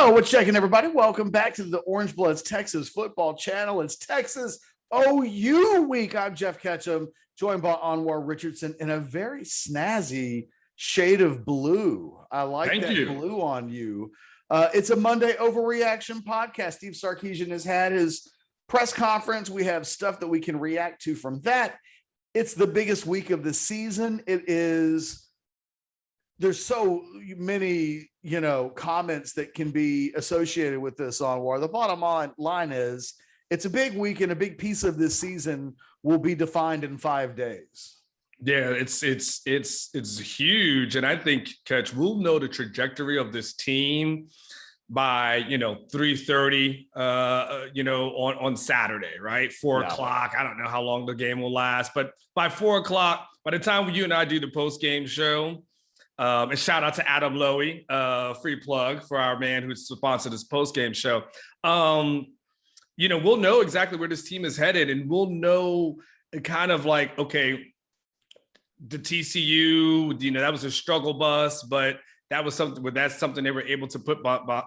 Yo, what's checking, everybody? Welcome back to the Orange Bloods Texas Football Channel. It's Texas OU week. I'm Geoff Ketchum, joined by Anwar Richardson in a very snazzy shade of blue. I like that blue on you. It's a Monday Overreaction podcast. Steve Sarkisian has had his press conference. We have stuff that we can react to from that. It's the biggest week of the season. There's so many, comments that can be associated with this, Anwar. The bottom line is it's a big week, and a big piece of this season will be defined in 5 days. Yeah, it's huge. And I think, Ketch, we'll know the trajectory of this team by 3:30 on Saturday, right? 4 o'clock. I don't know how long the game will last, but by 4 o'clock, by the time you and I do the post-game show, and shout out to Adam Lowy, free plug for our man who's sponsored this post-game show. We'll know exactly where this team is headed, and we'll know kind of like, okay, the TCU, that was a struggle bus, but that's something they were able to put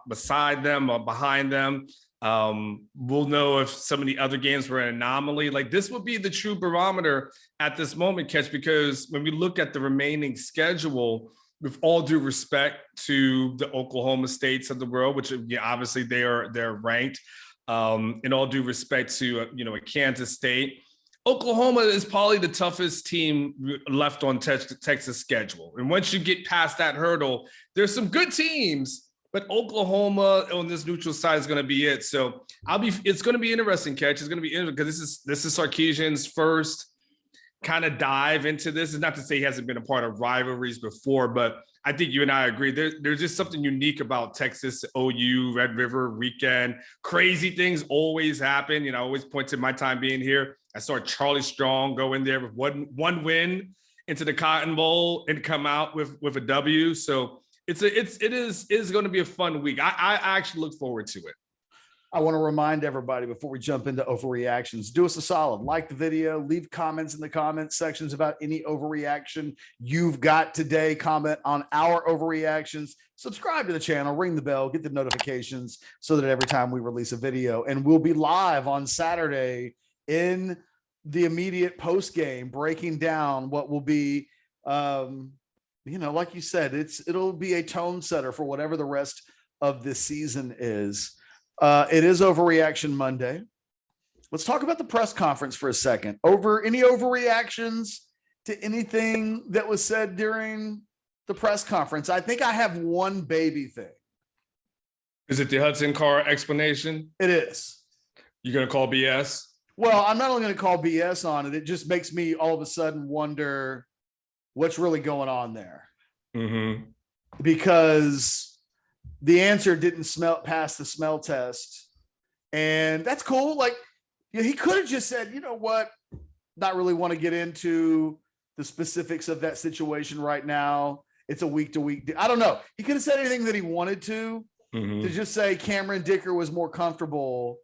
beside them or behind them. We'll know if some of the other games were an anomaly. Like, this would be the true barometer at this moment, Catch, because when we look at the remaining schedule, with all due respect to the Oklahoma States of the world, which obviously they're ranked, in all due respect to a Kansas State, Oklahoma is probably the toughest team left on Texas schedule. And once you get past that hurdle, there's some good teams, but Oklahoma on this neutral side is going to be it. So it's going to be interesting, Catch. It's going to be interesting because this is Sarkisian's first kind of dive into this. It's not to say he hasn't been a part of rivalries before, but I think you and I agree. There's just something unique about Texas OU Red River weekend. Crazy things always happen. I always point to my time being here. I saw Charlie Strong go in there with one win into the Cottonbowl and come out with a W. So it is going to be a fun week. I actually look forward to it. I want to remind everybody before we jump into overreactions, do us a solid, like the video, leave comments in the comments sections about any overreaction you've got today, comment on our overreactions, subscribe to the channel, ring the bell, get the notifications so that every time we release a video, and we'll be live on Saturday in the immediate post game, breaking down what will be, like you said, it'll be a tone setter for whatever the rest of this season is. It is Overreaction Monday. Let's talk about the press conference for a second. Any overreactions to anything that was said during the press conference? I think I have one baby thing. Is it the Hudson Card explanation? It is. You're going to call BS? Well, I'm not only going to call BS on it. It just makes me all of a sudden wonder what's really going on there. Mm-hmm. Because the answer didn't pass the smell test, and that's cool. Like, he could have just said, what, not really want to get into the specifics of that situation right now. It's a week-to-week. I don't know. He could have said anything that he wanted to just say Cameron Dicker was more comfortable,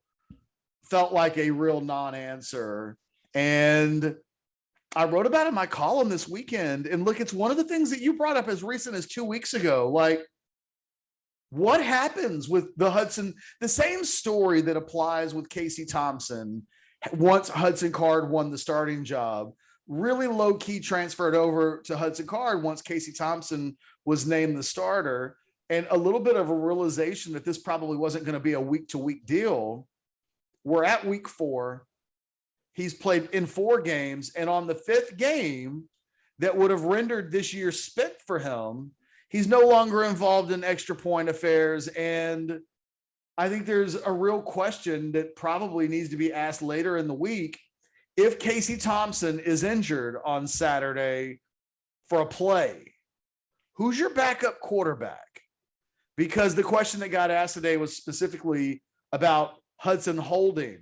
felt like a real non-answer. And I wrote about it in my column this weekend. And look, it's one of the things that you brought up as recent as 2 weeks ago. Like, what happens with the Hudson? The same story that applies with Casey Thompson. Once Hudson Card won the starting job, really low key transferred over to Hudson Card once Casey Thompson was named the starter, and a little bit of a realization that this probably wasn't going to be a week to week deal. We're at week 4. He's played in 4 games, and on the 5th game that would have rendered this year spent for him, he's no longer involved in extra point affairs. And I think there's a real question that probably needs to be asked later in the week. If Casey Thompson is injured on Saturday for a play, who's your backup quarterback? Because the question that got asked today was specifically about Hudson Holding.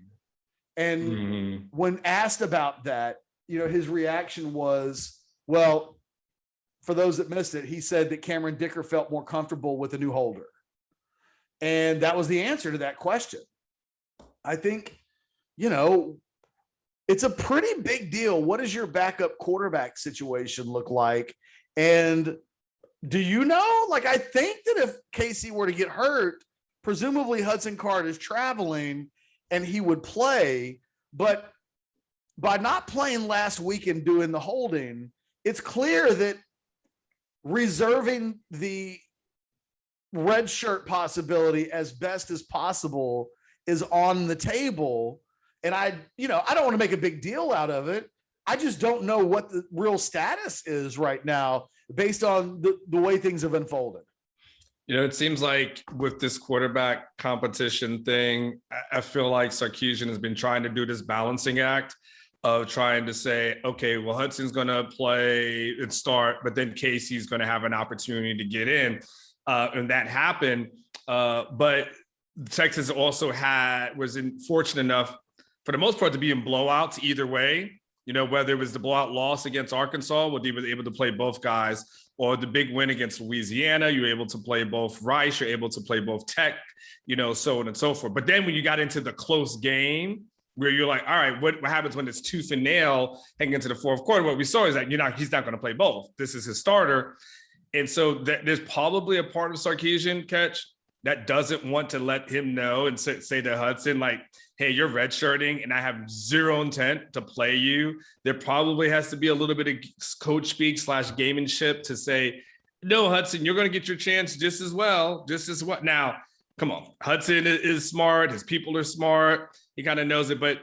And when asked about that, his reaction was, well, for those that missed it, he said that Cameron Dicker felt more comfortable with a new holder. And that was the answer to that question. I think, it's a pretty big deal. What does your backup quarterback situation look like? And do you know, I think that if Casey were to get hurt, presumably Hudson Card is traveling and he would play, but by not playing last week and doing the holding, it's clear that reserving the red shirt possibility as best as possible is on the table. And I don't want to make a big deal out of it. I just don't know what the real status is right now based on the way things have unfolded. It seems like with this quarterback competition thing, I feel like Sarkisian has been trying to do this balancing act of trying to say, okay, well, Hudson's going to play and start, but then Casey's going to have an opportunity to get in. And that happened. But Texas also was fortunate enough, for the most part, to be in blowouts either way. Whether it was the blowout loss against Arkansas, where they were able to play both guys, or the big win against Louisiana, you were able to play both Rice, you're able to play both Tech, so on and so forth. But then when you got into the close game, where you're like, all right, what happens when it's tooth and nail heading into the fourth quarter? What we saw is that he's not going to play both. This is his starter. And so there's probably a part of Sarkisian, Ketch, that doesn't want to let him know and say to Hudson, like, hey, you're redshirting and I have zero intent to play you. There probably has to be a little bit of coach speak / gamemanship to say, no, Hudson, you're going to get your chance just as well. Now, come on. Hudson is smart. His people are smart. He kind of knows it, but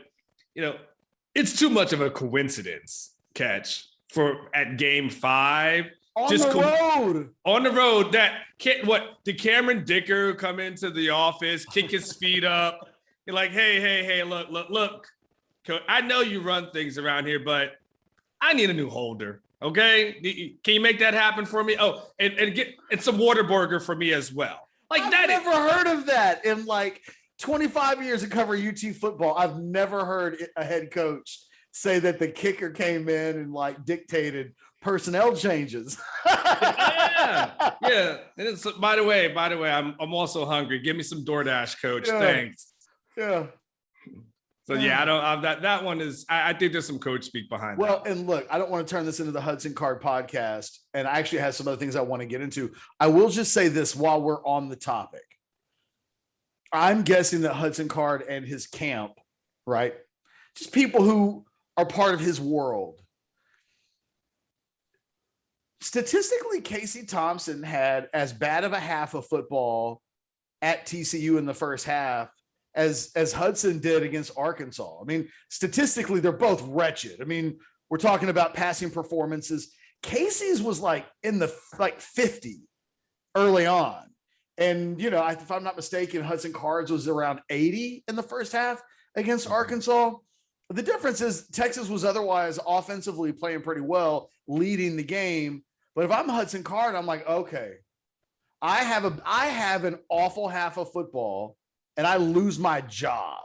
it's too much of a coincidence, Ketch, for at game 5. On the road, that did Cameron Dicker come into the office, kick his feet up? You're like, hey, look. I know you run things around here, but I need a new holder. Okay, can you make that happen for me? Oh, and get some Whataburger for me as well. Like I've that. Never heard of that in like 25 years of covering UT football. I've never heard a head coach say that the kicker came in and like dictated personnel changes. Yeah. And it's, by the way, I'm also hungry. Give me some DoorDash, coach. Yeah. Thanks. Yeah. So yeah, I don't. that one is. I think there's some coach speak behind. Well, that. And look, I don't want to turn this into the Hudson Card podcast, and I actually have some other things I want to get into. I will just say this while we're on the topic. I'm guessing that Hudson Card and his camp, right? Just people who are part of his world. Statistically, Casey Thompson had as bad of a half of football at TCU in the first half as Hudson did against Arkansas. I mean, statistically, they're both wretched. I mean, we're talking about passing performances. Casey's was like in the 50 early on. And, if I'm not mistaken, Hudson Card's was around 80 in the first half against Arkansas. The difference is Texas was otherwise offensively playing pretty well, leading the game. But if I'm Hudson Card, I'm like, okay, I have an awful half of football and I lose my job.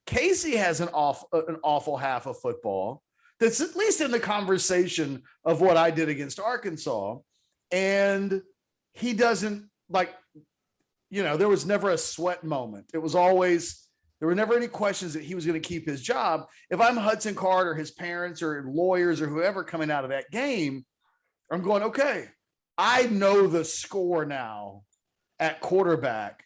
Casey has an awful half of football that's at least in the conversation of what I did against Arkansas. And he doesn't there was never a sweat moment. It was always, there were never any questions that he was going to keep his job. If I'm Hudson Card or his parents or lawyers or whoever coming out of that game, I'm going, okay, I know the score now at quarterback.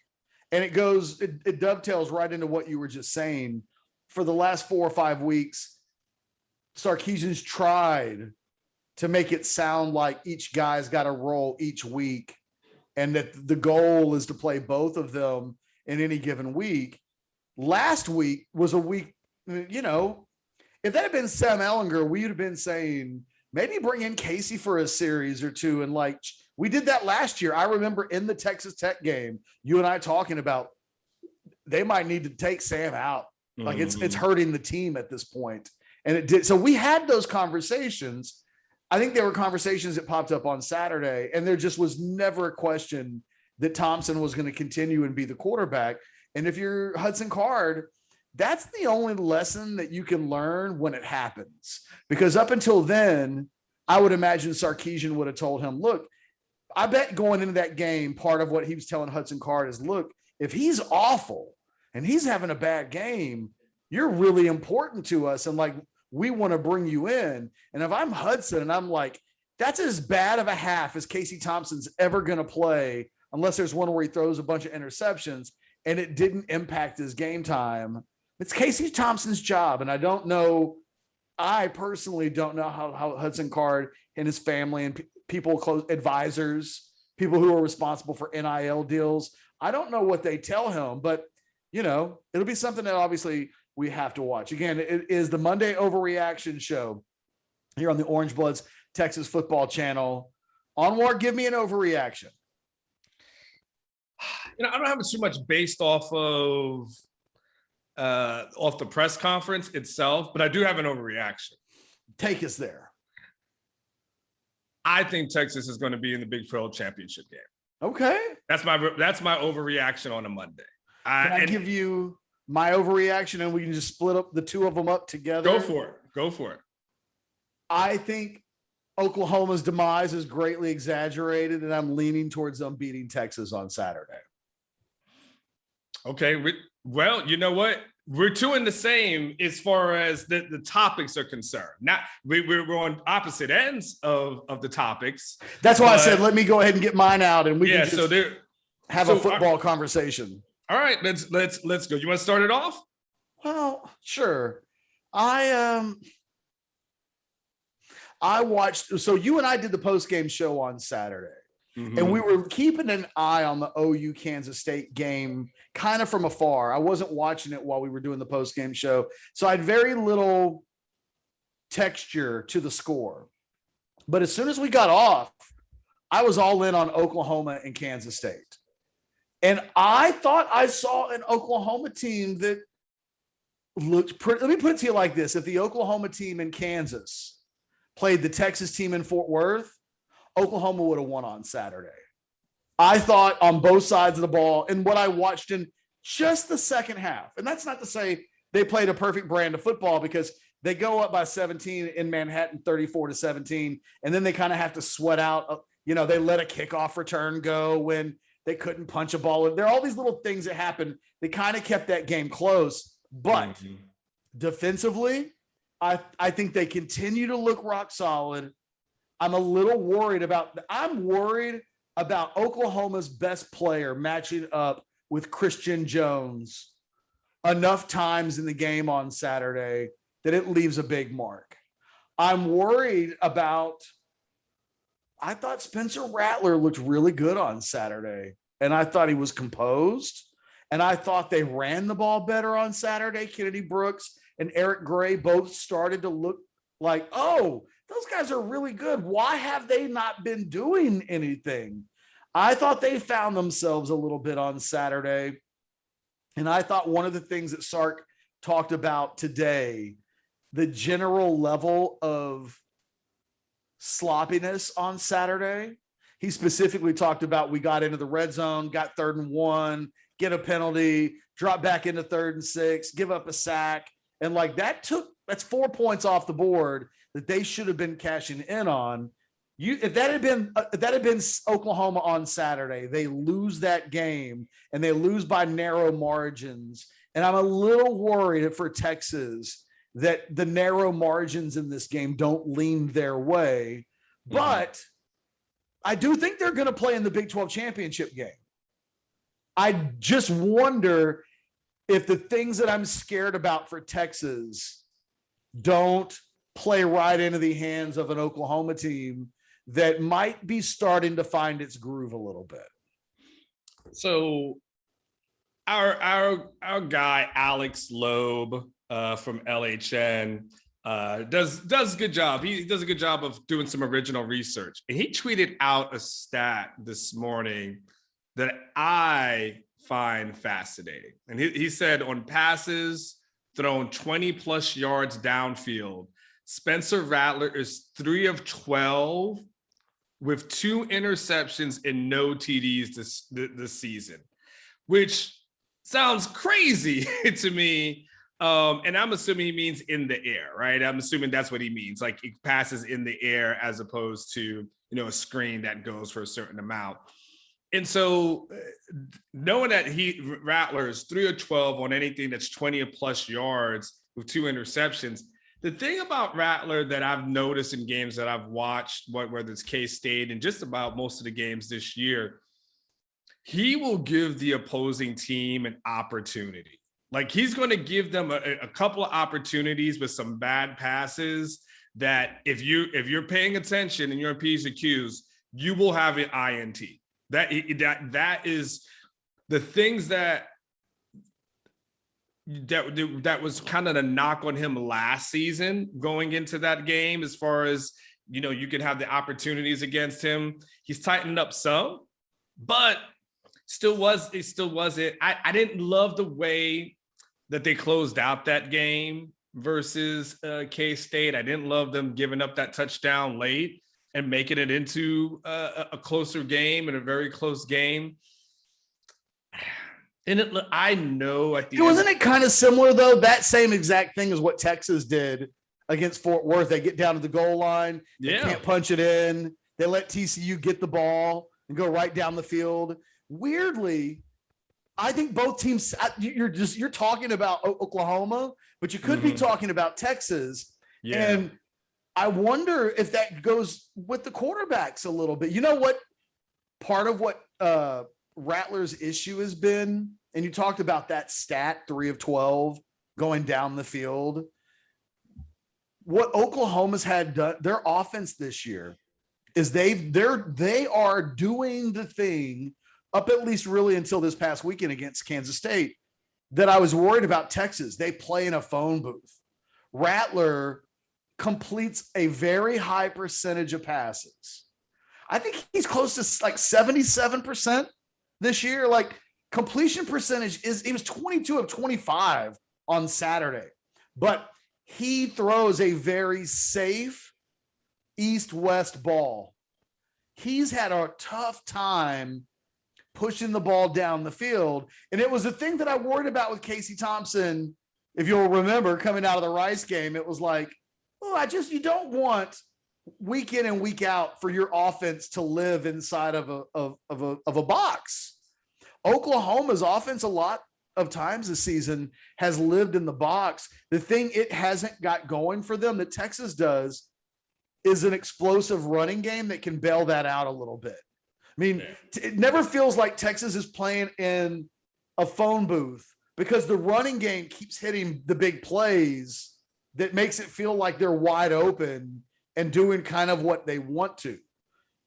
And it dovetails right into what you were just saying. For the last 4 or 5 weeks, Sarkisian's tried to make it sound like each guy's got a role each week and that the goal is to play both of them in any given week. Last week was a week, if that had been Sam Ehlinger, we would have been saying, maybe bring in Casey for a series or two. And we did that last year. I remember in the Texas Tech game, you and I talking about they might need to take Sam out. Like it's hurting the team at this point. And it did. So we had those conversations. I think there were conversations that popped up on Saturday, and there just was never a question that Thompson was going to continue and be the quarterback. And if you're Hudson Card, that's the only lesson that you can learn when it happens. Because up until then, I would imagine Sarkisian would have told him, look, I bet going into that game, part of what he was telling Hudson Card is, look, if he's awful and he's having a bad game, you're really important to us. And we want to bring you in. And if I'm Hudson and I'm like, that's as bad of a half as Casey Thompson's ever going to play unless there's one where he throws a bunch of interceptions and it didn't impact his game time. It's Casey Thompson's job. And I personally don't know how Hudson Card and his family and people close, advisors, people who are responsible for NIL deals, I don't know what they tell him, but it'll be something that obviously we have to watch. Again, it is the Monday Overreaction Show here on the Orange Bloods Texas Football Channel. Anwar, give me an overreaction. I don't have it too much based off the press conference itself, but I do have an overreaction. Take us there. I think Texas is going to be in the Big 12 championship game. Okay. That's my overreaction on a Monday. Can I give you my overreaction and we can just split up the two of them up together? Go for it. I think Oklahoma's demise is greatly exaggerated, and I'm leaning towards them beating Texas on Saturday. Okay. Well, you know what? We're two in the same as far as the topics are concerned. Now we're on opposite ends of the topics. That's why I said, let me go ahead and get mine out and we can just have a football conversation. All right, let's go. You want to start it off? Well, sure. I watched, so you and I did the post-game show on Saturday. Mm-hmm. And we were keeping an eye on the OU Kansas State game kind of from afar. I wasn't watching it while we were doing the post-game show. So I had very little texture to the score. But as soon as we got off, I was all in on Oklahoma and Kansas State. And I thought I saw an Oklahoma team that looked pretty. Let me put it to you like this. If the Oklahoma team in Kansas played the Texas team in Fort Worth, Oklahoma would have won on Saturday. I thought on both sides of the ball, and what I watched in just the second half. And that's not to say they played a perfect brand of football, because they go up by 17 in Manhattan, 34-17. And then they kind of have to sweat out, they let a kickoff return go when they couldn't punch a ball. There are all these little things that happen. They kind of kept that game close, but defensively, I think they continue to look rock solid. I'm worried about Oklahoma's best player matching up with Christian Jones enough times in the game on Saturday that it leaves a big mark. I'm worried about, I thought Spencer Rattler looked really good on Saturday, and I thought he was composed, and I thought they ran the ball better on Saturday. Kennedy Brooks and Eric Gray both started to look like, those guys are really good. Why have they not been doing anything? I thought they found themselves a little bit on Saturday. And I thought one of the things that Sark talked about today, the general level of sloppiness on Saturday, he specifically talked about, we got into the red zone, got 3rd and 1, get a penalty, drop back into 3rd and 6, give up a sack. And that's 4 points off the board that they should have been cashing in on. If that had been Oklahoma on Saturday, they lose that game, and they lose by narrow margins. And I'm a little worried for Texas that the narrow margins in this game don't lean their way. Mm-hmm. But I do think they're going to play in the Big 12 championship game. I just wonder if the things that I'm scared about for Texas don't play right into the hands of an Oklahoma team that might be starting to find its groove a little bit. So our guy, Alex Loeb from LHN, does a good job. He does a good job of doing some original research. And he tweeted out a stat this morning that I find fascinating. And he said, on passes thrown 20 plus yards downfield, Spencer Rattler is 3 of 12 with 2 interceptions and no TDs this season, which sounds crazy to me. And I'm assuming he means in the air, right? I'm assuming that's what he means. Like, he passes in the air as opposed to, a screen that goes for a certain amount. And so knowing that Rattler is 3 of 12 on anything that's 20 plus yards with 2 interceptions, the thing about Rattler that I've noticed in games that I've watched, whether it's K-State and just about most of the games this year, he will give the opposing team an opportunity. Like he's going to give them a couple of opportunities with some bad passes that if you're paying attention and you're in P's and Q's, you will have an INT. That is the things that was kind of the knock on him last season going into that game, as far as, you know, you could have the opportunities against him. He's tightened up some, but I didn't love the way that they closed out that game versus K-State. I didn't love them giving up that touchdown late and making it into a closer game and a very close game. And I know at the end, wasn't it kind of similar though? That same exact thing is what Texas did against Fort Worth. They get down to the goal line, they can't punch it in. They let TCU get the ball and go right down the field. Weirdly, I think both teams, you're talking about Oklahoma, but you could be talking about Texas. Yeah. And I wonder if that goes with the quarterbacks a little bit. You know what? Part of what Rattler's issue has been, and you talked about that stat, 3 of 12 going down the field. What Oklahoma's had done, their offense this year, is they are doing the thing up at least really until this past weekend against Kansas State that I was worried about Texas. They play in a phone booth. Rattler completes a very high percentage of passes. I think he's close to like 77% this year. Like completion percentage he was 22 of 25 on Saturday, but he throws a very safe east-west ball. He's had a tough time pushing the ball down the field. And it was a thing that I worried about with Casey Thompson. If you'll remember coming out of the Rice game, it was like, you don't want week in and week out for your offense to live inside of a box. Oklahoma's offense a lot of times this season has lived in the box. The thing it hasn't got going for them that Texas does is an explosive running game that can bail that out a little bit. I mean, it never feels like Texas is playing in a phone booth because the running game keeps hitting the big plays that makes it feel like they're wide open and doing kind of what they want to.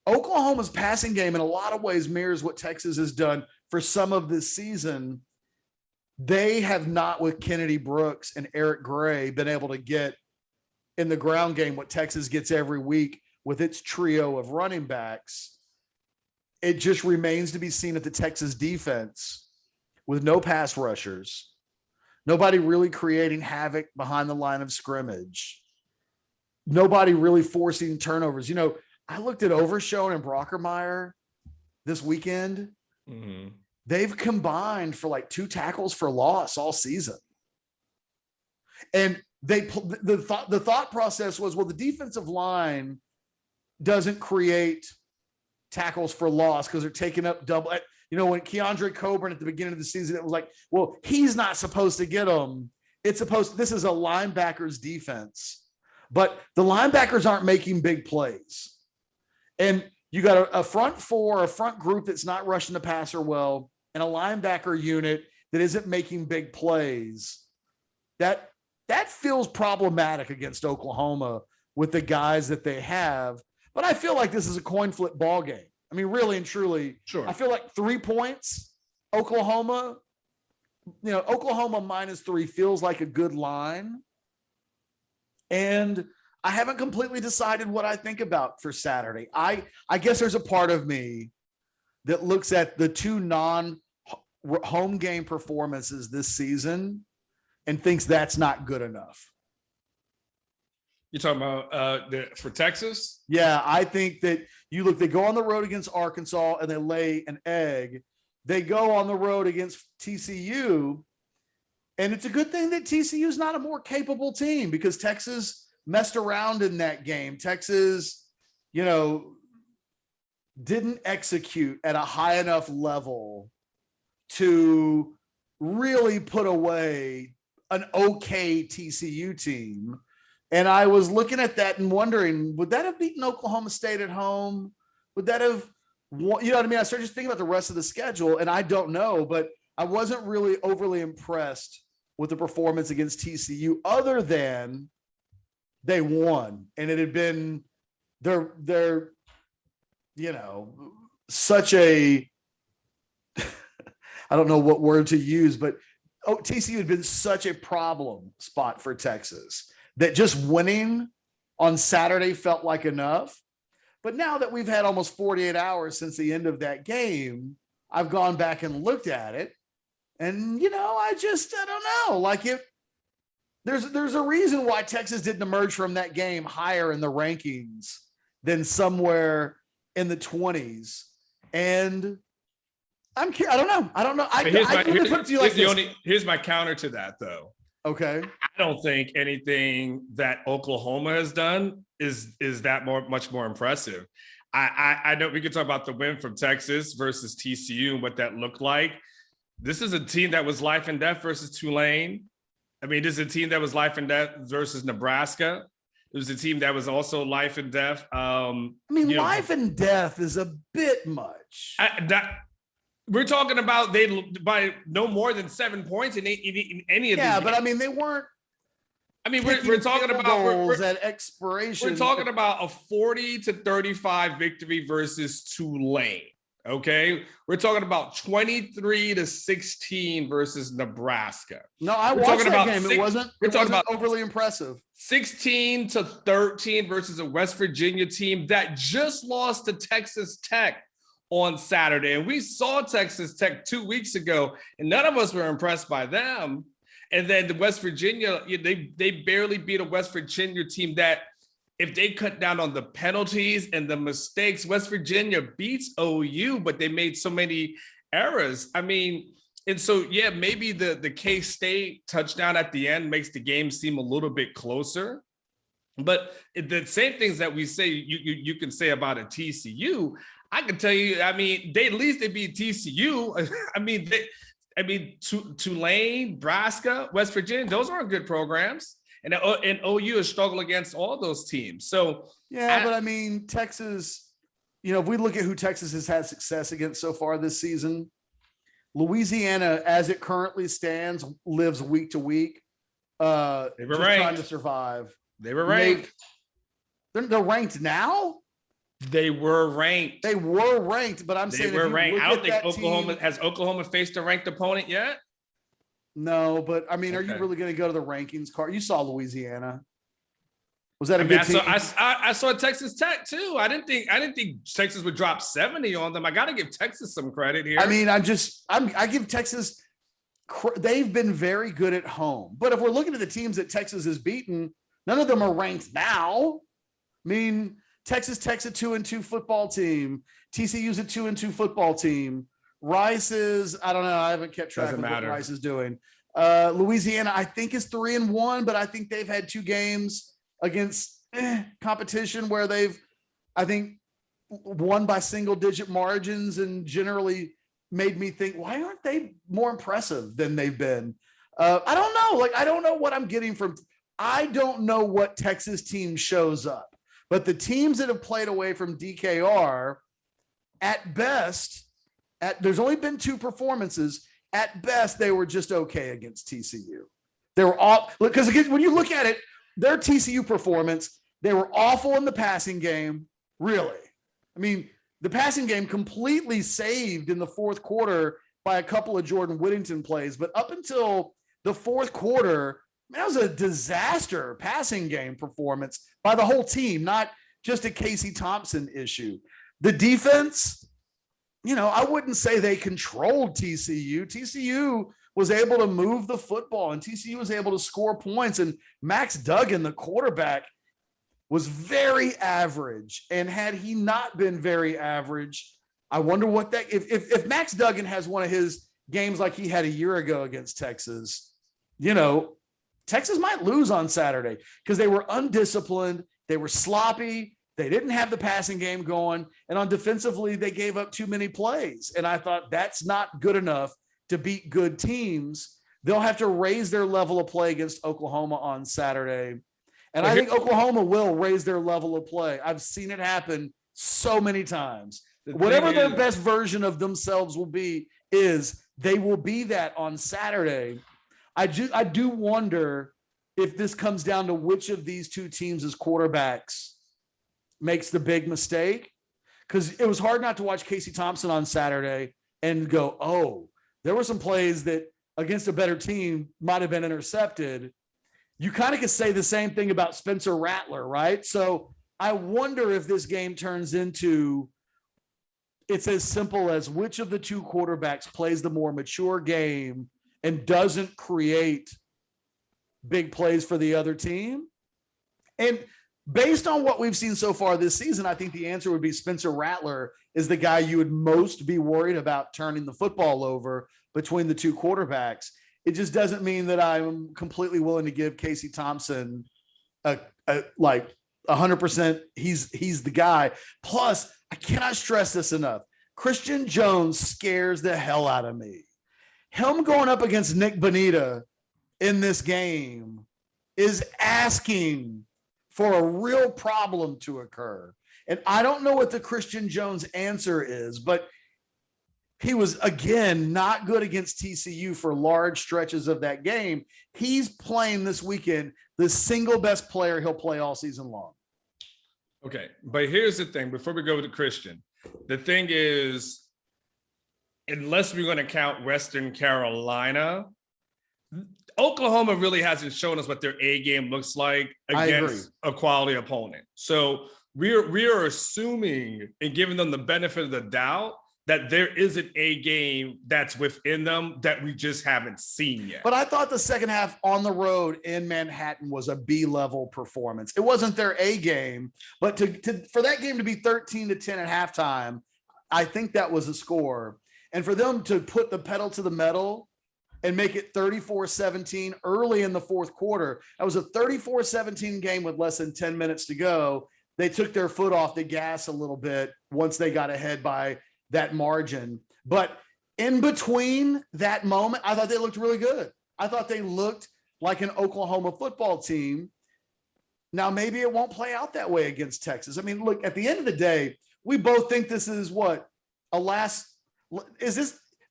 Oklahoma's passing game in a lot of ways mirrors what Texas has done for some of this season. They have not, with Kennedy Brooks and Eric Gray, been able to get in the ground game what Texas gets every week with its trio of running backs. It just remains to be seen at the Texas defense with no pass rushers, nobody really creating havoc behind the line of scrimmage, nobody really forcing turnovers. You know, I looked at Overshown and Brockermeyer this weekend. Mm-hmm. They've combined for like 2 tackles for loss all season. And the thought process was, well, the defensive line doesn't create tackles for loss because they're taking up double. You know, when Keandre Coburn at the beginning of the season, it was like, well, he's not supposed to get them. This is a linebacker's defense, but the linebackers aren't making big plays. And you got a front four, a front group that's not rushing the passer well, and a linebacker unit that isn't making big plays. That feels problematic against Oklahoma with the guys that they have. But I feel like this is a coin flip ball game. I mean, really and truly, sure. I feel like 3 points, Oklahoma -3 feels like a good line. And I haven't completely decided what I think about for Saturday. I guess there's a part of me that looks at the 2 non-home game performances this season and thinks that's not good enough. You're talking about for Texas? Yeah, I think that they go on the road against Arkansas and they lay an egg. They go on the road against TCU, and it's a good thing that TCU is not a more capable team because Texas messed around in that game. Texas, didn't execute at a high enough level to really put away an okay TCU team. And I was looking at that and wondering, would that have beaten Oklahoma State at home? Would that have You know what I mean? I started just thinking about the rest of the schedule, and I don't know, but I wasn't really overly impressed with the performance against TCU, other than they won, and it had been their such a I don't know what word to use, but TCU had been such a problem spot for Texas that just winning on Saturday felt like enough. But now that we've had almost 48 hours since the end of that game, I've gone back and looked at it, and I don't know. Like there's a reason why Texas didn't emerge from that game higher in the rankings than somewhere in the 20s. And I don't know. Here's my counter to that, though. Okay. I don't think anything that Oklahoma has done is that much more impressive. I know we could talk about the win from Texas versus TCU and what that looked like. This is a team that was life and death versus Tulane. I mean, this is a team that was life and death versus Nebraska. It was a team that was also life and death. Life and death is a bit much. We're talking about they by no more than 7 points in any of these. Yeah, but they weren't. We're talking about at expiration. We're talking about a 40-35 victory versus Tulane. Okay, we're talking about 23-16 versus Nebraska. No, I watched that game. It wasn't overly impressive. 16-13 versus a West Virginia team that just lost to Texas Tech on Saturday. And we saw Texas Tech 2 weeks ago, and none of us were impressed by them. And then the West Virginia, they barely beat a West Virginia team that, if they cut down on the penalties and the mistakes, West Virginia beats OU, but they made so many errors. Maybe the K-State touchdown at the end makes the game seem a little bit closer. But the same things that we say, you can say about a TCU. I can tell you, at least they beat TCU. Tulane, Nebraska, West Virginia, those aren't good programs. And OU has struggled against all those teams. So Texas, if we look at who Texas has had success against so far this season, Louisiana, as it currently stands, lives week to week. They were ranked. Trying to survive. They were ranked. They're ranked now. They were ranked. But I'm saying they were ranked. I don't think has Oklahoma faced a ranked opponent yet. No, but are you really going to go to the rankings card? You saw Louisiana. Was that a good team? I saw Texas Tech too. I didn't think Texas would drop 70 on them. I got to give Texas some credit here. I give Texas. They've been very good at home, but if we're looking at the teams that Texas has beaten, none of them are ranked now. Texas Tech's a 2-2 football team. TCU's a 2-2 football team. Rice is, I don't know. I haven't kept track of what Rice is doing. Louisiana, I think, is 3-1, but I think they've had 2 games against competition where they've, I think, won by single-digit margins, and generally made me think, why aren't they more impressive than they've been? I don't know. I don't know what I'm getting from. I don't know what Texas team shows up, but the teams that have played away from DKR, at best. There's only been 2 performances. At best, they were just okay against TCU. They were all, because when you look at it, their TCU performance, they were awful in the passing game. Really, the passing game completely saved in the fourth quarter by a couple of Jordan Whittington plays. But up until the fourth quarter, that was a disaster passing game performance by the whole team, not just a Casey Thompson issue. The defense. I wouldn't say they controlled TCU. TCU was able to move the football, and TCU was able to score points. And Max Duggan, the quarterback, was very average. And had he not been very average, I wonder what that if Max Duggan has one of his games like he had a year ago against Texas, Texas might lose on Saturday because they were undisciplined, they were sloppy. They didn't have the passing game going, and on defensively, they gave up too many plays. And I thought that's not good enough to beat good teams. They'll have to raise their level of play against Oklahoma on Saturday. And I think Oklahoma will raise their level of play. I've seen it happen so many times. whatever their best version of themselves will be, they will be that on Saturday. I do wonder if this comes down to which of these two teams as quarterbacks makes the big mistake. Because it was hard not to watch Casey Thompson on Saturday and go, oh, there were some plays that against a better team might have been intercepted. You kind of could say the same thing about Spencer Rattler, right? So I wonder if this game turns into, it's as simple as which of the two quarterbacks plays the more mature game and doesn't create big plays for the other team. And based on what we've seen so far this season, I think the answer would be Spencer Rattler is the guy you would most be worried about turning the football over between the two quarterbacks. It just doesn't mean that I'm completely willing to give Casey Thompson like 100%. He's the guy. Plus, I cannot stress this enough. Christian Jones scares the hell out of me. Him going up against Nick Bonita in this game is asking for a real problem to occur. And I don't know what the Christian Jones answer is, but he was, again, not good against TCU for large stretches of that game. He's playing this weekend the single best player he'll play all season long. Okay, but here's the thing. Before we go to Christian, the thing is, unless we're going to count Western Carolina, Oklahoma really hasn't shown us what their A game looks like against a quality opponent. So we are assuming and giving them the benefit of the doubt that there is an A game that's within them that we just haven't seen yet. But I thought the second half on the road in Manhattan was a B-level performance. It wasn't their A game, but for that game to be 13-10 at halftime, I think that was a score. And for them to put the pedal to the metal and make it 34-17 early in the fourth quarter, that was a 34-17 game with less than 10 minutes to go. They took their foot off the gas a little bit once they got ahead by that margin. But in between that moment, I thought they looked really good. I thought they looked like an Oklahoma football team. Now, maybe it won't play out that way against Texas. I mean, look, at the end of the day, we both think this is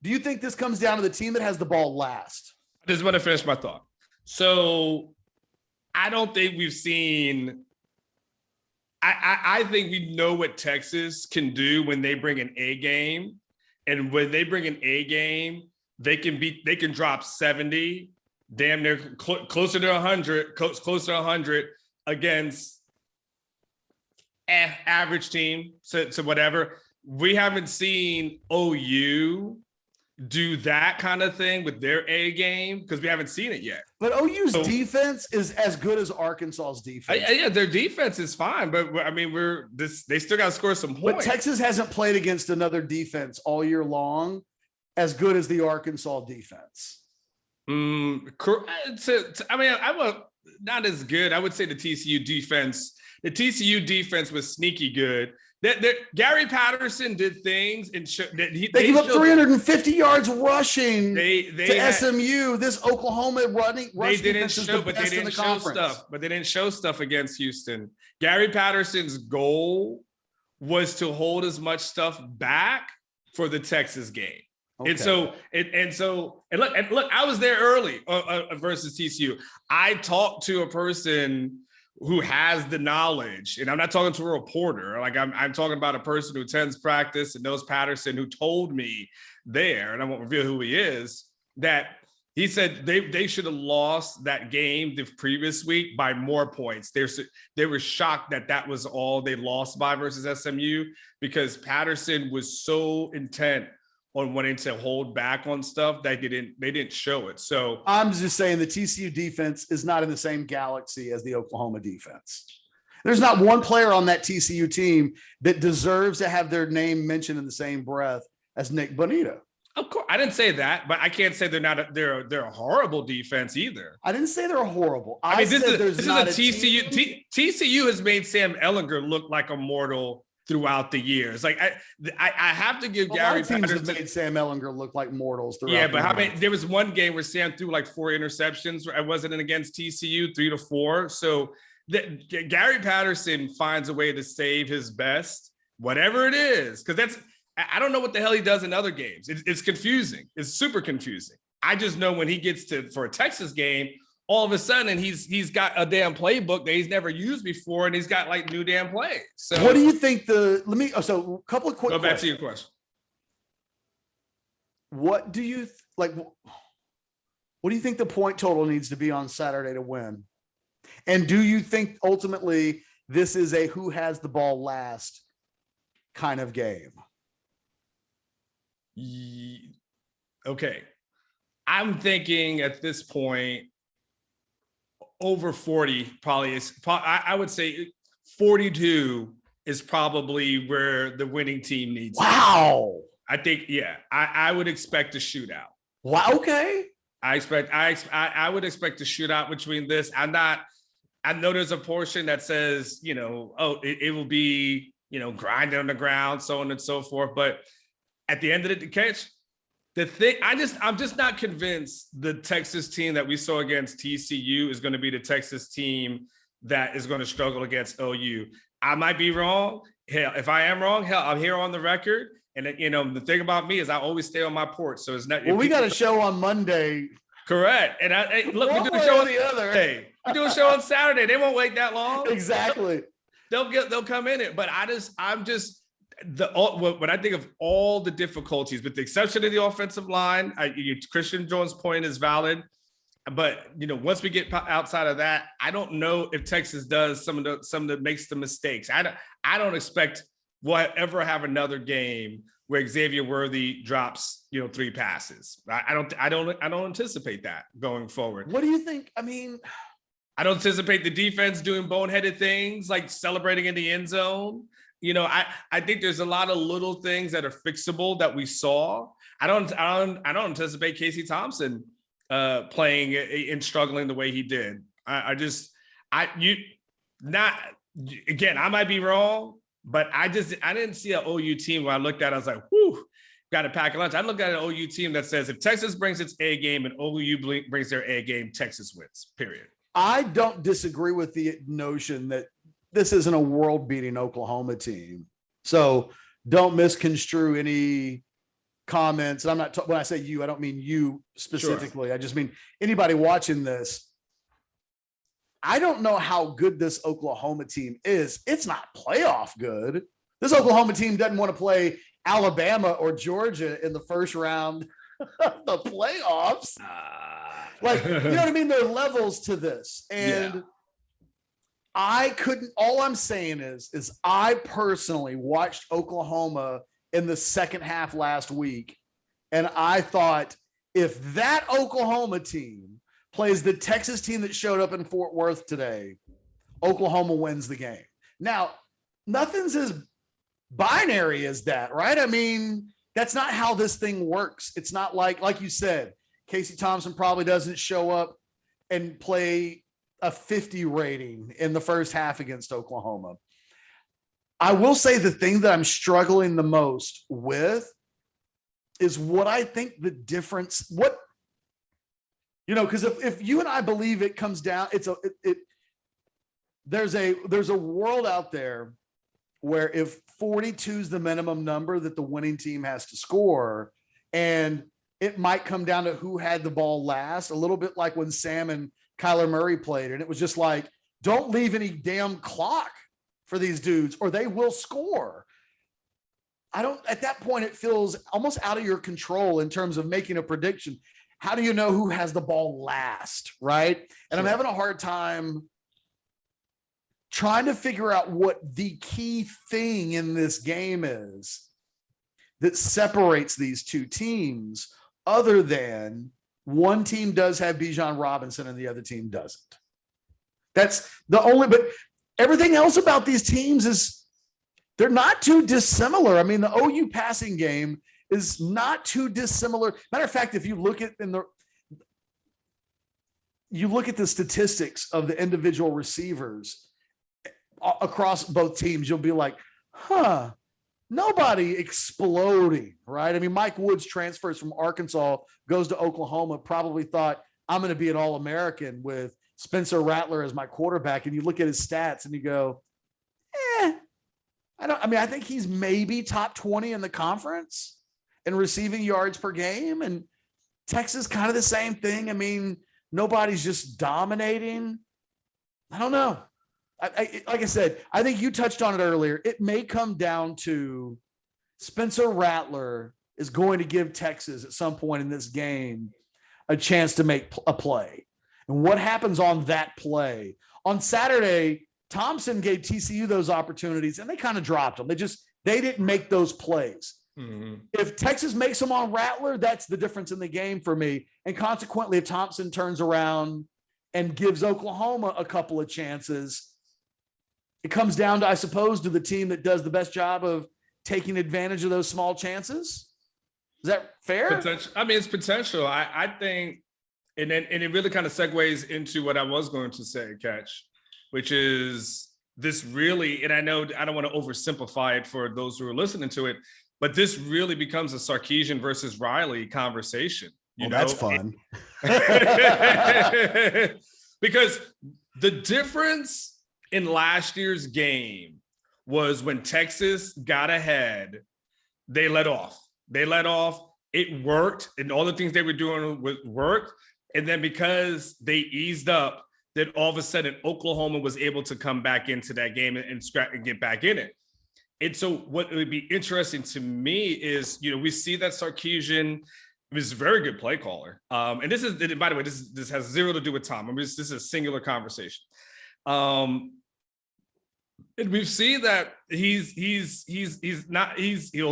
do you think this comes down to the team that has the ball last? I just want to finish my thought. So I don't think we've seen I think we know what Texas can do when they bring an A game. And when they bring an A game, they can drop 70, damn near closer to 100 against average team, so whatever. We haven't seen OU do that kind of thing with their A game because we haven't seen it yet. But OU's defense is as good as Arkansas's defense. Yeah, their defense is fine, but I mean, they still got to score some points. But Texas hasn't played against another defense all year long as good as the Arkansas defense. I mean, not as good. I would say the TCU defense was sneaky good. Gary Patterson did things and they gave up 350 yards rushing to SMU. This Oklahoma rush defense is the best in the conference. But they didn't show stuff against Houston. Gary Patterson's goal was to hold as much stuff back for the Texas game. Okay. And look, I was there early versus TCU. I talked to a person who has the knowledge, and I'm not talking to a reporter. Like I'm talking about a person who attends practice and knows Patterson, who told me there, and I won't reveal who he is, that he said they should have lost that game the previous week by more points. They were shocked that was all they lost by versus SMU because Patterson was so intent on wanting to hold back on stuff that they didn't show it. So I'm just saying the TCU defense is not in the same galaxy as the Oklahoma defense. There's not one player on that TCU team that deserves to have their name mentioned in the same breath as Nick Bonita. Of course, I didn't say that, but I can't say they're a horrible defense either. I didn't say they're horrible. I mean, this is a TCU. TCU has made Sam Ehlinger look like a mortal throughout the years. Like I have to give Gary Patterson made Sam Ehlinger look like mortals throughout. Yeah, but there was one game where Sam threw like 4 interceptions. I wasn't against TCU, 3 to 4. So Gary Patterson finds a way to save his best whatever it is, because I don't know what the hell he does in other games. It's confusing. It's super confusing. I just know when he gets for a Texas game, all of a sudden he's got a damn playbook that he's never used before, and he's got like new damn plays. So what do you think so a couple of quick go back to your question. What do you what do you think the point total needs to be on Saturday to win? And do you think ultimately this is a who has the ball last kind of game? Okay. I'm thinking at this point over 40 probably is, I would say 42 is probably where the winning team needs. Wow. I think, yeah, I would expect a shootout. Wow. Okay. I would expect a shootout between this. I know there's a portion that says, it will be, grinding on the ground, so on and so forth. But at the end of the catch, I'm just not convinced the Texas team that we saw against TCU is going to be the Texas team that is going to struggle against OU. I might be wrong. Hell, if I am wrong, I'm here on the record. And the thing about me is I always stay on my porch. So it's not. Well, we got a show on Monday. Correct. And look, we do the show on the other. Hey, we do a show on Saturday. They won't wait that long. Exactly. They'll come in it. But when I think of all the difficulties, with the exception of the offensive line, Christian Jones' point is valid. But once we get outside of that, I don't know if Texas does some that makes the mistakes. I don't expect we'll ever have another game where Xavier Worthy drops 3 passes. I don't anticipate that going forward. What do you think? I mean, I don't anticipate the defense doing boneheaded things like celebrating in the end zone. I think there's a lot of little things that are fixable that we saw. I don't anticipate Casey Thompson playing and struggling the way he did. I might be wrong, but I didn't see an OU team where I looked at it, I was like, whew, got to pack a lunch. I looked at an OU team that says if Texas brings its A game and OU brings their A game, Texas wins, period. I don't disagree with the notion that this isn't a world-beating Oklahoma team. So don't misconstrue any comments. And I'm not when I say you, I don't mean you specifically. Sure. I just mean anybody watching this. I don't know how good this Oklahoma team is. It's not playoff good. This Oklahoma team doesn't want to play Alabama or Georgia in the first round of the playoffs. You know what I mean? There are levels to this. And yeah. All I'm saying is I personally watched Oklahoma in the second half last week. And I thought if that Oklahoma team plays the Texas team that showed up in Fort Worth today, Oklahoma wins the game. Now, nothing's as binary as that, right? I mean, that's not how this thing works. It's not like you said, Casey Thompson probably doesn't show up and play a 50 rating in the first half against Oklahoma. I will say the thing that I'm struggling the most with is what I think the difference, because if you and I believe it comes down, there's a world out there where if 42 is the minimum number that the winning team has to score, and it might come down to who had the ball last, a little bit like when Sam and Kyler Murray played, and it was just like, don't leave any damn clock for these dudes or they will score. At that point, it feels almost out of your control in terms of making a prediction. How do you know who has the ball last, right? And I'm having a hard time trying to figure out what the key thing in this game is that separates these two teams, other than one team does have Bijan Robinson and the other team doesn't. That's the only, but everything else about these teams is they're not too dissimilar. I mean, the OU passing game is not too dissimilar. Matter of fact, if you look at the statistics of the individual receivers across both teams, you'll be like, nobody exploding, right? I mean, Mike Woods transfers from Arkansas, goes to Oklahoma, probably thought, I'm going to be an All-American with Spencer Rattler as my quarterback. And you look at his stats and you go, I I think he's maybe top 20 in the conference in receiving yards per game. And Texas, kind of the same thing. I mean, nobody's just dominating. I don't know. Like I said, I think you touched on it earlier. It may come down to Spencer Rattler is going to give Texas at some point in this game a chance to make a play. And what happens on that play? On Saturday, Thompson gave TCU those opportunities and they kind of dropped them. They didn't make those plays. Mm-hmm. If Texas makes them on Rattler, that's the difference in the game for me. And consequently, if Thompson turns around and gives Oklahoma a couple of chances, it comes down to, I suppose, to the team that does the best job of taking advantage of those small chances. Is that fair? Potential. I mean, it's potential. I think, and it really kind of segues into what I was going to say, Catch, which is this really, and I know I don't want to oversimplify it for those who are listening to it, but this really becomes a Sarkisian versus Riley conversation. You know? That's fun. Because the difference in last year's game was when Texas got ahead, they let off. It worked, and all the things they were doing worked. And then because they eased up, then all of a sudden Oklahoma was able to come back into that game and get back in it. And so what would be interesting to me is, we see that Sarkisian is a very good play caller. And this is, by the way, this has zero to do with Tom. I mean, this is a singular conversation. And we've seen that he'll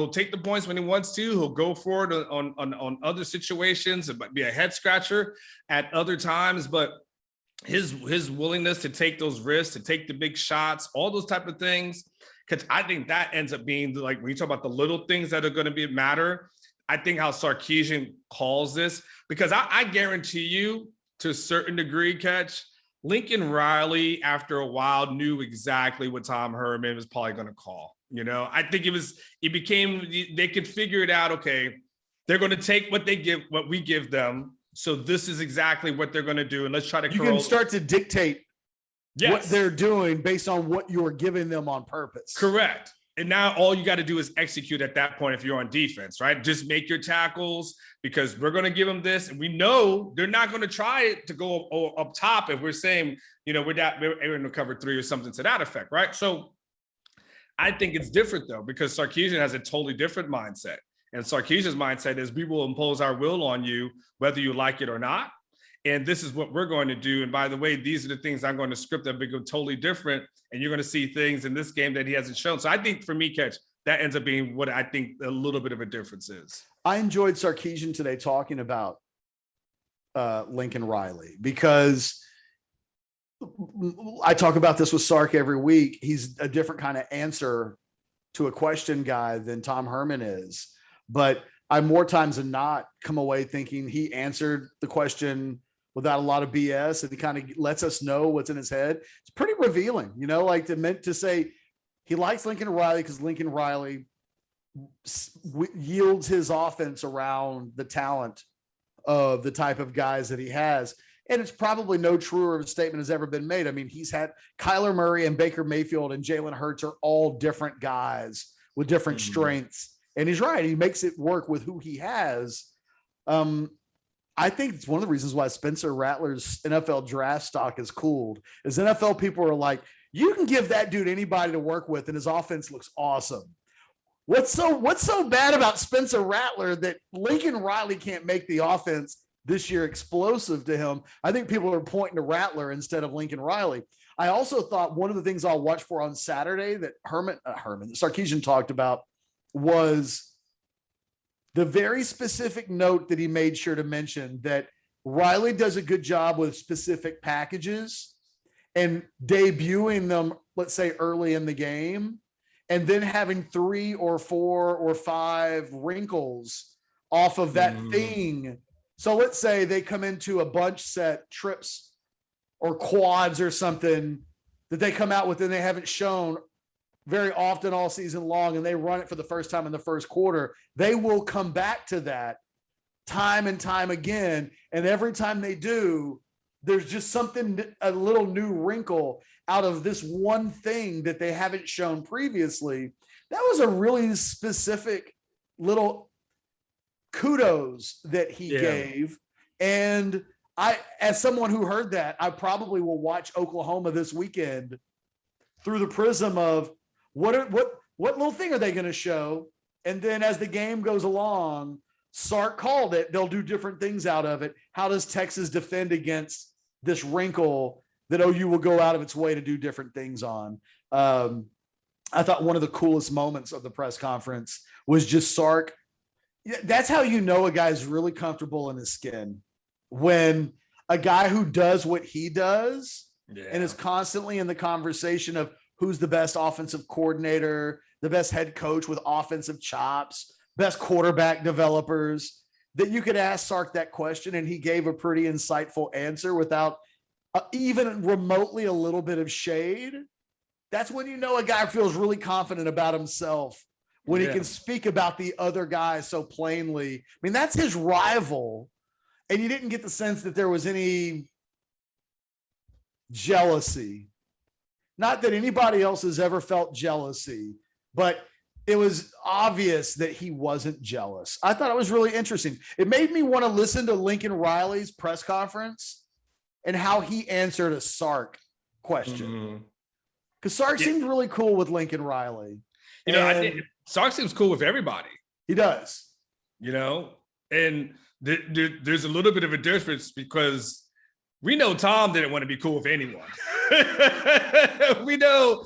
take the points when he wants to. He'll go for it on other situations. It might be a head scratcher at other times, but his willingness to take those risks, to take the big shots, all those type of things, because I think that ends up being like when you talk about the little things that are going to matter. I think how Sarkisian calls this, because I guarantee you to a certain degree, Catch, Lincoln Riley, after a while, knew exactly what Tom Herman was probably going to call. I think they could figure it out. Okay, they're going to take what we give them. So this is exactly what they're going to do. And let's try to You can start to dictate what they're doing based on what you're giving them on purpose. Correct. And now all you got to do is execute at that point if you're on defense, right? Just make your tackles because we're going to give them this. And we know they're not going to try to go up top if we're saying, we're in the cover 3 or something to that effect, right? So I think it's different, though, because Sarkisian has a totally different mindset. And Sarkisian's mindset is we will impose our will on you, whether you like it or not. And this is what we're going to do. And by the way, these are the things I'm going to script that become totally different. And you're going to see things in this game that he hasn't shown. So I think for me, Catch, that ends up being what I think a little bit of a difference is. I enjoyed Sarkisian today talking about Lincoln Riley because I talk about this with Sark every week. He's a different kind of answer to a question guy than Tom Herman is. But I more times than not come away thinking he answered the question without a lot of BS, and he kind of lets us know what's in his head. It's pretty revealing, like to say he likes Lincoln Riley because Lincoln Riley yields his offense around the talent of the type of guys that he has. And it's probably no truer of a statement has ever been made. I mean, he's had Kyler Murray and Baker Mayfield and Jalen Hurts are all different guys with different strengths. And he's right. He makes it work with who he has. I think it's one of the reasons why Spencer Rattler's NFL draft stock is cooled. Is NFL people are like, you can give that dude anybody to work with, and his offense looks awesome. What's so bad about Spencer Rattler that Lincoln Riley can't make the offense this year explosive to him? I think people are pointing to Rattler instead of Lincoln Riley. I also thought one of the things I'll watch for on Saturday that Sarkisian talked about was the very specific note that he made sure to mention that Riley does a good job with specific packages and debuting them, let's say early in the game, and then having 3 or 4 or 5 wrinkles off of that thing. So let's say they come into a bunch set trips or quads or something that they come out with and they haven't shown very often all season long, and they run it for the first time in the first quarter. They will come back to that time and time again. And every time they do, there's just something, a little new wrinkle out of this one thing that they haven't shown previously. That was a really specific little kudos that he gave. And I, as someone who heard that, I probably will watch Oklahoma this weekend through the prism of what little thing are they going to show? And then as the game goes along, Sark called it. They'll do different things out of it. How does Texas defend against this wrinkle that OU will go out of its way to do different things on? I thought one of the coolest moments of the press conference was just Sark. That's how you know a guy's really comfortable in his skin. When a guy who does what he does and is constantly in the conversation of who's the best offensive coordinator, the best head coach with offensive chops, best quarterback developers, that you could ask Sark that question and he gave a pretty insightful answer without even remotely a little bit of shade. That's when you know a guy feels really confident about himself, when he can speak about the other guy so plainly. I mean, that's his rival. And you didn't get the sense that there was any jealousy. Not that anybody else has ever felt jealousy, but it was obvious that he wasn't jealous. I thought it was really interesting. It made me want to listen to Lincoln Riley's press conference and how he answered a Sark question. Because Sark seemed really cool with Lincoln Riley. You know, I think Sark seems cool with everybody. He does. You know, and there's a little bit of a difference because we know Tom didn't want to be cool with anyone. We know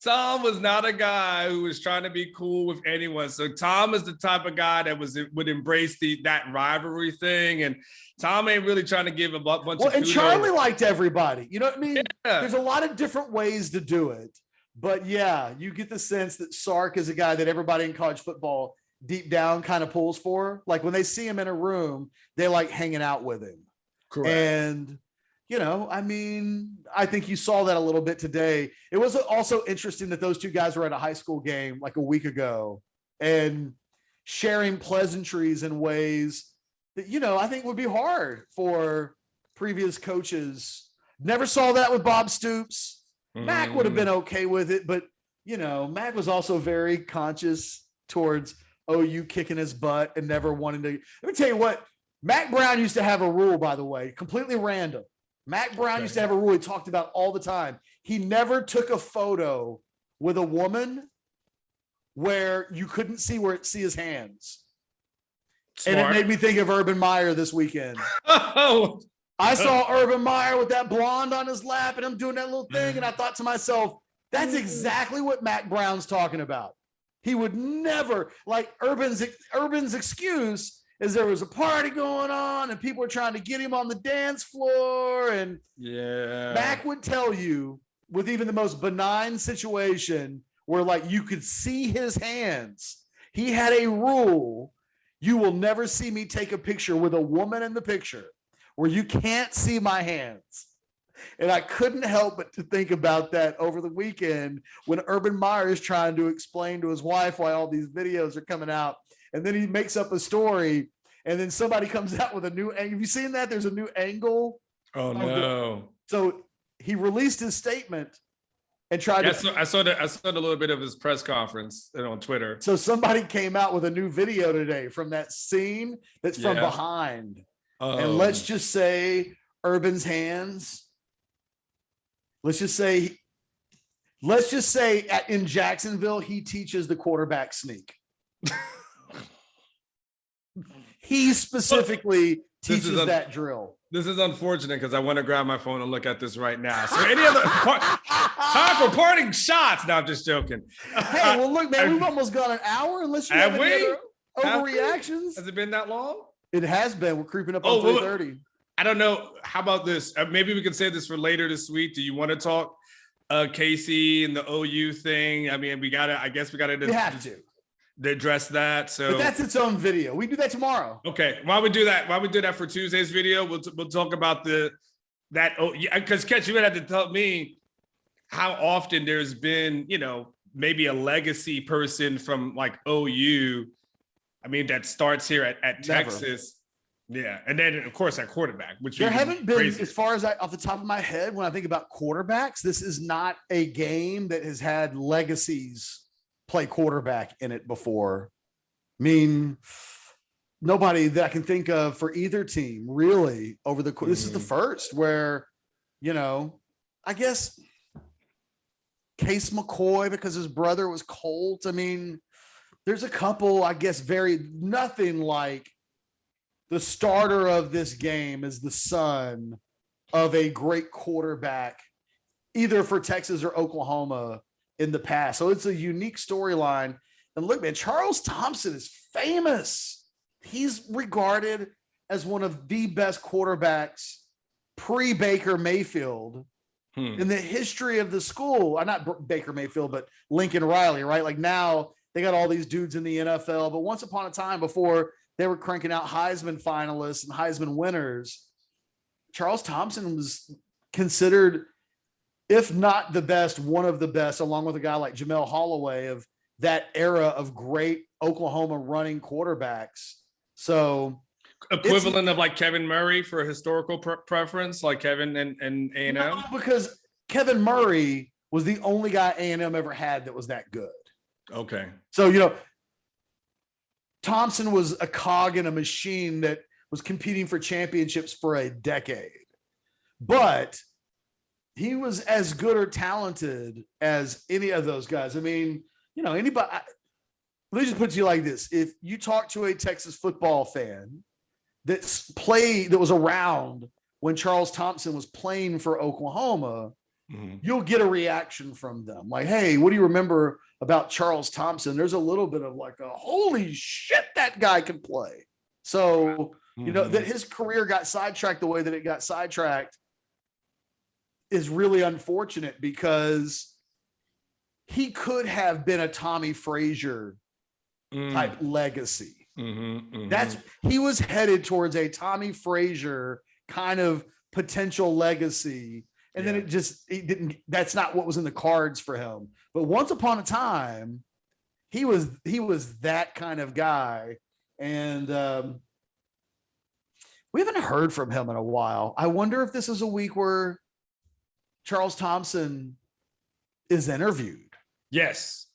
Tom was not a guy who was trying to be cool with anyone. So Tom is the type of guy that would embrace that rivalry thing. And Tom ain't really trying to give a bunch of kudos. And Charlie liked everybody. You know what I mean? Yeah. There's a lot of different ways to do it. But yeah, you get the sense that Sark is a guy that everybody in college football deep down kind of pulls for. Like when they see him in a room, they like hanging out with him. Correct. And, you know, I mean, I think you saw that a little bit today. It was also interesting that those two guys were at a high school game like a week ago and sharing pleasantries in ways that, you know, I think would be hard for previous coaches. Never saw that with Bob Stoops. Mac would have been okay with it, but, you know, Mac was also very conscious towards OU kicking his butt and never wanting to. Let me tell you what, Mac Brown used to have a rule, by the way, completely random. Mac Brown used to have a rule he talked about all the time. He never took a photo with a woman where you couldn't see his hands. Smart. And it made me think of Urban Meyer this weekend. Oh, I saw Urban Meyer with that blonde on his lap and I'm doing that little thing. And I thought to myself, that's exactly what Mac Brown's talking about. He would never, like Urban's excuse is there was a party going on and people were trying to get him on the dance floor. And Mac would tell you with even the most benign situation where like you could see his hands, he had a rule. You will never see me take a picture with a woman in the picture where you can't see my hands. And I couldn't help but to think about that over the weekend when Urban Meyer is trying to explain to his wife why all these videos are coming out. And then he makes up a story and then somebody comes out with a new angle. Have you seen that? There's a new angle. Oh, no. So he released his statement and tried I saw a little bit of his press conference on Twitter. So somebody came out with a new video today from that scene that's from behind. And let's just say Urban's hands. Let's just say in Jacksonville, he teaches the quarterback sneak. He specifically teaches that drill. This is unfortunate because I want to grab my phone and look at this right now. So any other time for parting shots? No, I'm just joking. Hey, well, look, man, we've almost got an hour unless you have any other overreactions. Has it been that long? It has been. We're creeping up on 3:30. I don't know. How about this? Maybe we can save this for later this week. Do you want to talk Casey and the OU thing? I mean, we have to address that. So, but that's its own video. We do that tomorrow. Okay. Why we do that for Tuesday's video? We'll talk about because Ketchum, you had to tell me how often there's been, you know, maybe a legacy person from like OU. I mean, that starts here at Texas. Yeah, and then of course at quarterback, which there haven't been, crazy. as far as off the top of my head, when I think about quarterbacks, this is not a game that has had legacies play quarterback in it before. I mean, nobody that I can think of for either team really over the course. This is the first where, I guess Case McCoy, because his brother was Colt. I mean, there's a couple, I guess, nothing like the starter of this game is the son of a great quarterback, either for Texas or Oklahoma in the past. So it's a unique storyline. And look, man, Charles Thompson is famous. He's regarded as one of the best quarterbacks pre-Baker Mayfield in the history of the school. Not Baker Mayfield, but Lincoln Riley, right? Like now they got all these dudes in the NFL, but once upon a time before they were cranking out Heisman finalists and Heisman winners, Charles Thompson was considered, if not the best, one of the best, along with a guy like Jamel Holloway of that era of great Oklahoma running quarterbacks. So equivalent of like Kevin Murray for a historical preference, like Kevin and A&M? No, because Kevin Murray was the only guy A&M ever had that was that good. Okay. So, Thompson was a cog in a machine that was competing for championships for a decade. But he was as good or talented as any of those guys. I mean, anybody. Let me just put it to you like this. If you talk to a Texas football fan that was around when Charles Thompson was playing for Oklahoma, you'll get a reaction from them. Like, hey, what do you remember about Charles Thompson? There's a little bit of like holy shit, that guy can play. So, that his career got sidetracked the way that it got sidetracked is really unfortunate, because he could have been a Tommy Frazier type legacy. He was headed towards a Tommy Frazier kind of potential legacy. And then he didn't, that's not what was in the cards for him. But once upon a time, he was that kind of guy. And we haven't heard from him in a while. I wonder if this is a week where Charles Thompson is interviewed. Yes.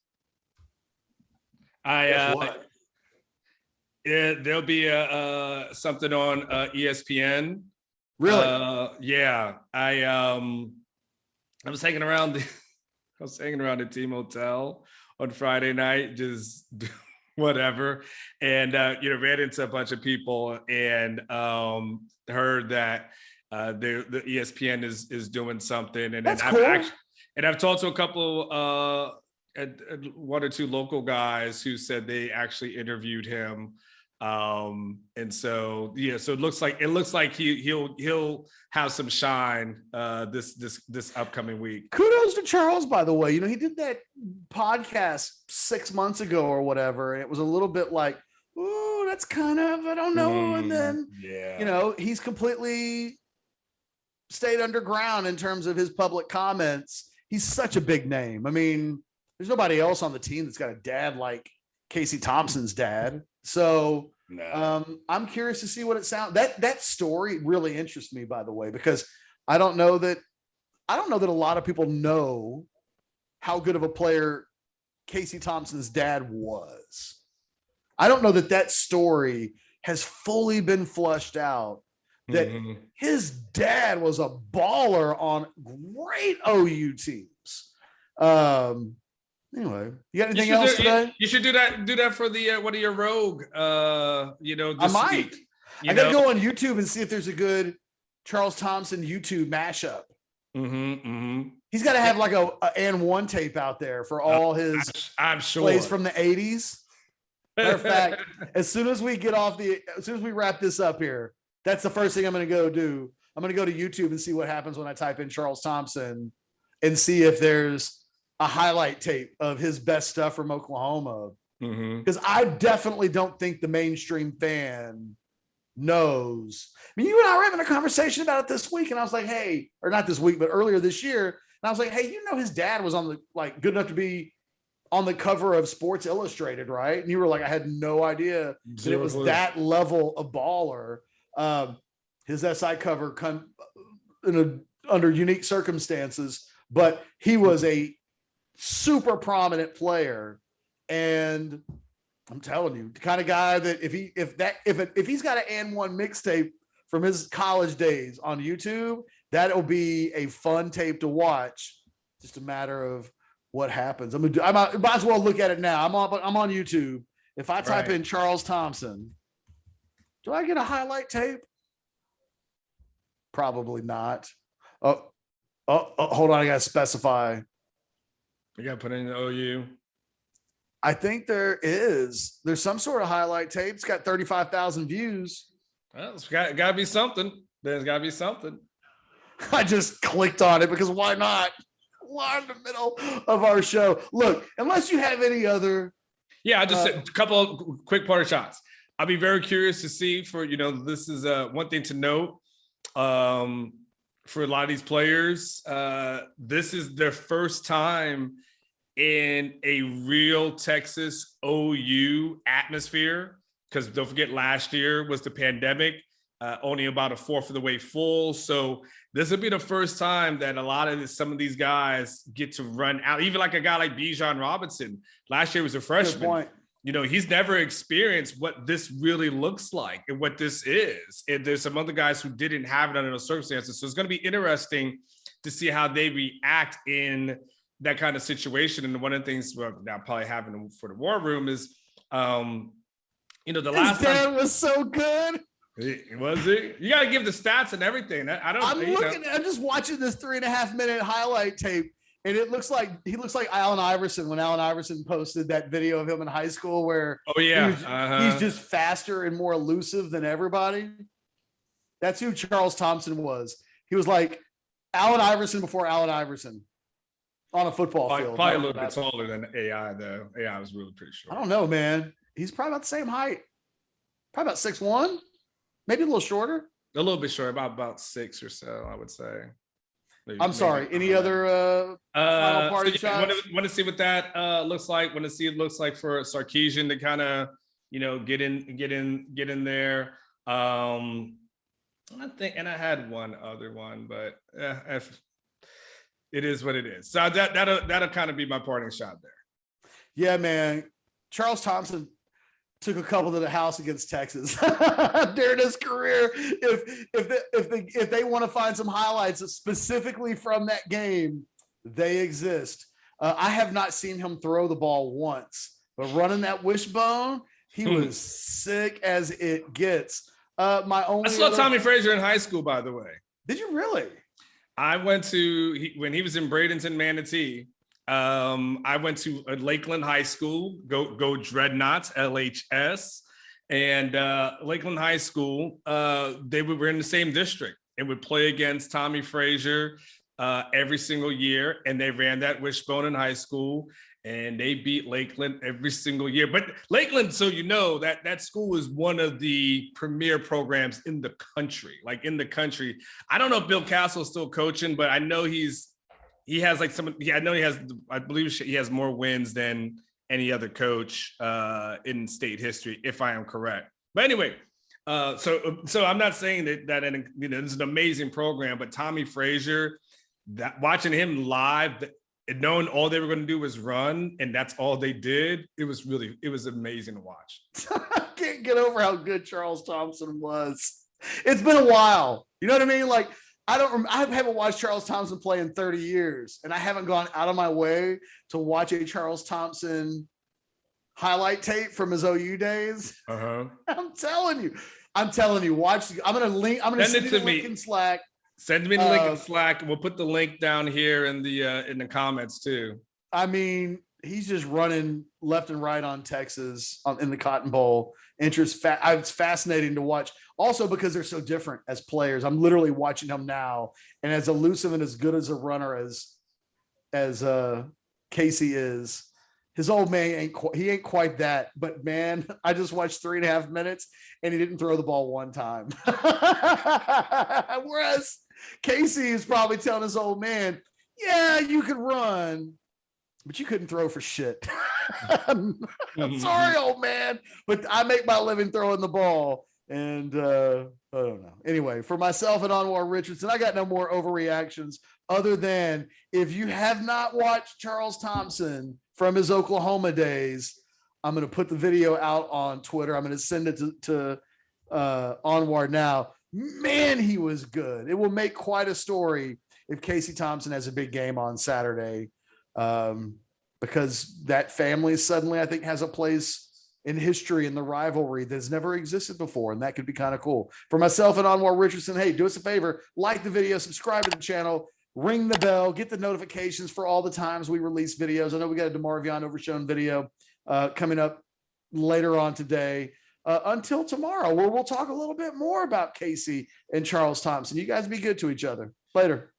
There'll be something on ESPN. Really? Yeah. I was hanging around the team hotel on Friday night, just whatever, and ran into a bunch of people and heard that the ESPN is doing something, and that's then cool. I've talked to a couple one or two local guys who said they actually interviewed him. And so so it looks like he'll have some shine this upcoming week. Kudos to Charles, by the way. He did that podcast 6 months ago or whatever, and it was a little bit like, ooh, that's kind of, I don't know. And then he's completely stayed underground in terms of his public comments. He's such a big name. I mean, there's nobody else on the team that's got a dad like Casey Thompson's dad. So I'm curious to see what it sounds. That story really interests me, by the way, because I don't know that a lot of people know how good of a player Casey Thompson's dad was. I don't know that story has fully been flushed out, that his dad was a baller on great OU teams. Anyway, you got anything else today? You should do that for the one of your Rogue. This I might. week. I gotta go on YouTube and see if there's a good Charles Thompson YouTube mashup. He's got to have like a Anwar tape out there for all his I'm sure plays from the 80s. Matter of fact, as soon as we wrap this up here, that's the first thing I'm going to go do. I'm going to go to YouTube and see what happens when I type in Charles Thompson and see if there's a highlight tape of his best stuff from Oklahoma. Because I definitely don't think the mainstream fan knows. I mean, you and I were having a conversation about it this week, and I was like, hey, or not this week, but earlier this year. And I was like, hey, his dad was on good enough to be on the cover of Sports Illustrated, right? And you were like, I had no idea that it was that level of baller. His SI cover under unique circumstances, but he was a super prominent player. And I'm telling you, the kind of guy that if he's got an and one mixtape from his college days on YouTube, that'll be a fun tape to watch. Just a matter of what happens. I might as well look at it now. I'm on YouTube. If I type in Charles Thompson, do I get a highlight tape? Probably not. Oh, hold on. I got to specify. You got to put in the OU. I think there's some sort of highlight tape. It's got 35,000 views. Well, it's got to be something. There's got to be something. I just clicked on it because why not? Why in the middle of our show? Look, unless you have any other. Yeah, I just said a couple of quick party shots. I'll be very curious to see this is one thing to note for a lot of these players. This is their first time in a real Texas OU atmosphere, because don't forget last year was the pandemic, only about a fourth of the way full. So this will be the first time that some of these guys get to run out, even like a guy like Bijan Robinson. Last year was a freshman. He's never experienced what this really looks like and what this is. And there's some other guys who didn't have it under those circumstances. So it's going to be interesting to see how they react in that kind of situation. And one of the things now probably having for the war room is, the last time was so good. Was it? You got to give the stats and everything. I'm just watching this 3.5 minute highlight tape, and he looks like Allen Iverson when Allen Iverson posted that video of him in high school where he's just faster and more elusive than everybody. That's who Charles Thompson was. He was like Allen Iverson before Allen Iverson on a football field. Probably a little bit taller than AI, though. AI was really pretty short. I don't know, man. He's probably about the same height. Probably about 6'1", maybe a little shorter. A little bit short, about 6 or so, I would say. I'm sorry. Any other final party shots? Want to see what that looks like. Want to see what it looks like for Sarkisian to kind of, get in there. I think, and I had one other one, but if it is what it is. So that'll kind of be my parting shot there. Yeah, man. Charles Thompson took a couple to the house against Texas during his career. If they want to find some highlights specifically from that game, they exist. I have not seen him throw the ball once, but running that wishbone, he was sick as it gets. I saw Tommy Frazier in high school, by the way. Did you really? I went when he was in Bradenton, Manatee. I went to Lakeland High School, go Dreadnoughts, LHS, and Lakeland High School, they were in the same district and would play against Tommy Frazier every single year, and they ran that wishbone in high school, and they beat Lakeland every single year. But Lakeland, so that school is one of the premier programs in the country, I don't know if Bill Castle's still coaching, but I know I believe he has more wins than any other coach in state history, if I am correct. But anyway, so I'm not saying that it's an amazing program, but Tommy Frazier, watching him live and knowing all they were going to do was run, and that's all they did, it was amazing to watch. I can't get over how good Charles Thompson was. It's been a while. You know what I mean? Like, I haven't watched Charles Thompson play in 30 years, and I haven't gone out of my way to watch a Charles Thompson highlight tape from his OU days. I'm telling you, watch. I'm going to send it to me in Slack. Send me the link in Slack, and we'll put the link down here in the comments too. I mean, he's just running left and right on Texas in the Cotton Bowl. It's fascinating to watch. Also because they're so different as players. I'm literally watching him now, and as elusive and as good as a runner as Casey is, his old man ain't quite that. But man, I just watched 3.5 minutes, and he didn't throw the ball one time. Whereas Casey is probably telling his old man, "Yeah, you could run, but you couldn't throw for shit." I'm sorry, old man, but I make my living throwing the ball. And I don't know. Anyway, for myself and Anwar Richardson, I got no more overreactions other than if you have not watched Charles Thompson from his Oklahoma days, I'm going to put the video out on Twitter. I'm going to send it to Anwar now. Man, he was good. It will make quite a story if Casey Thompson has a big game on Saturday, because that family suddenly, I think, has a place in history in the rivalry that's never existed before. And that could be kind of cool. For myself and Anwar Richardson, hey, do us a favor, like the video, subscribe to the channel, ring the bell, get the notifications for all the times we release videos. I know we got a DeMarvion Overshown video coming up later on today. Until tomorrow, where we'll talk a little bit more about Casey and Charles Thompson. You guys be good to each other. Later.